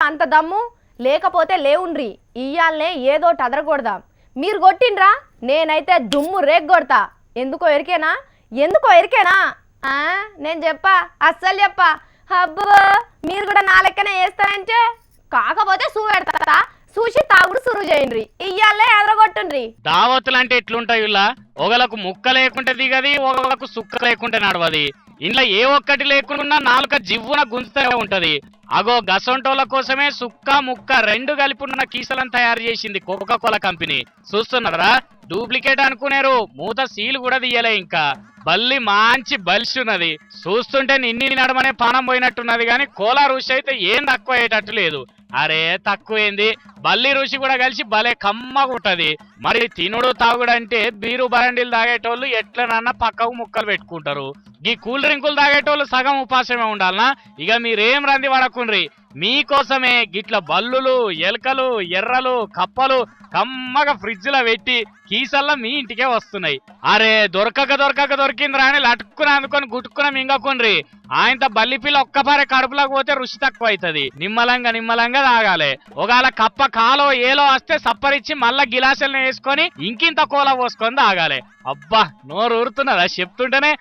అంత దమ్ము లేకపోతే లేవుండ్రి ఇయ్యాలనే ఏదోటి అదరగొడదాం. మీరు కొట్టిండ్రా నేనైతే దుమ్ము రేగ్గొడతా. ఎందుకో ఎరికేనా నేను చెప్పా అస్సలు చెప్పా. అబ్బో మీరు కూడా నా లెక్కనే వేస్తారంటే కాకపోతే సూ పెడతా చూసి తాగుడు సురు చేయండి ఇయ్యాలే ఎదరగొట్టుండ్రి. దావతులంటే ఎట్లుంటాయి ఇలా ఒకలకు ముక్క లేకుంటే దిగది ఒకలకు సుక్క లేకుంటే నడవది. ఇంట్లో ఏ ఒక్కటి లేకుండా నాలుక జివ్వున గుంజుతూ ఉంటది. అగో గసొంటోళ్ళ కోసమే సుక్క ముక్క రెండు కలిపి ఉన్న కీసలను తయారు చేసింది కోకా కోలా కంపెనీ. చూస్తున్నారా డూప్లికేట్ అనుకునేరు. మూత సీలు కూడా తీయలే. ఇంకా బల్లి మంచి బలిస్తున్నది. చూస్తుంటే నిన్ని నడమనే పానం పోయినట్టున్నది కానీ కోలా రుచి అయితే ఏం తక్కువ అయ్యేటట్టు లేదు. అరే తక్కువైంది బల్లి రుచి కూడా కలిసి భలే కమ్మగా ఉంటది. మరి తినుడు తాగుడు అంటే బీరు బరండీలు తాగేటోళ్ళు ఎట్లనన్నా పక్కకు ముక్కలు పెట్టుకుంటారు. ఈ కూల్ డ్రింకులు తాగేటోళ్ళు సగం ఉపాసమే ఉండాలనా? ఇక మీరేం రంది పడకుండ్రి. మీకోసమే గిట్ల బల్లులు ఎలకలు ఎర్రలు కప్పలు కమ్మగా ఫ్రిడ్జ్ లో పెట్టి కీసల్లా మీ ఇంటికే వస్తున్నాయి. అరే దొరకక దొరికిందిరా అని లటుక్కుని అందుకొని గుట్టుకున మింగకుండ్రి. ఆయనతో బల్లి పిల్ల ఒక్కపారే కడుపులోకి పోతే రుచి తక్కువ అవుతుంది. నిమ్మలంగా తాగాలి. ఒకవేళ కప్ప కాలో ఏలో వస్తే సప్పరిచ్చి మళ్ళా గిలాసులను వేసుకొని ఇంకింత కోల పోసుకొని తాగాలి. అబ్బా నోరు ఊరుతున్నదా చెప్తుంటేనే.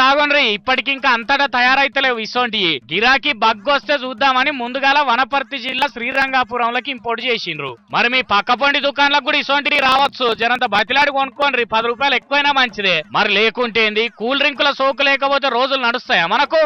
రాగొండ్రి ఇప్పటికింకా అంతటా తయారైతలేవు ఇసోంటివి. గిరాకీ బగ్గొస్తే చూద్దామని ముందుగాల వనపర్తి జిల్లా శ్రీరంగాపురంలోకి ఇంపోర్ట్ చేసిండ్రు. మరి మీ పక్కపొండి దుకాణాలకు కూడా ఇసోంటివి రావచ్చు. జనంత బతిలాడి కొనుక్కోండి. 10 రూపాయలు ఎక్కువైనా మంచిదే. మరి లేకుంటేంది కూల్ డ్రింకుల సోకు లేకపోతే రోజులు నడుస్తాయా మనకు?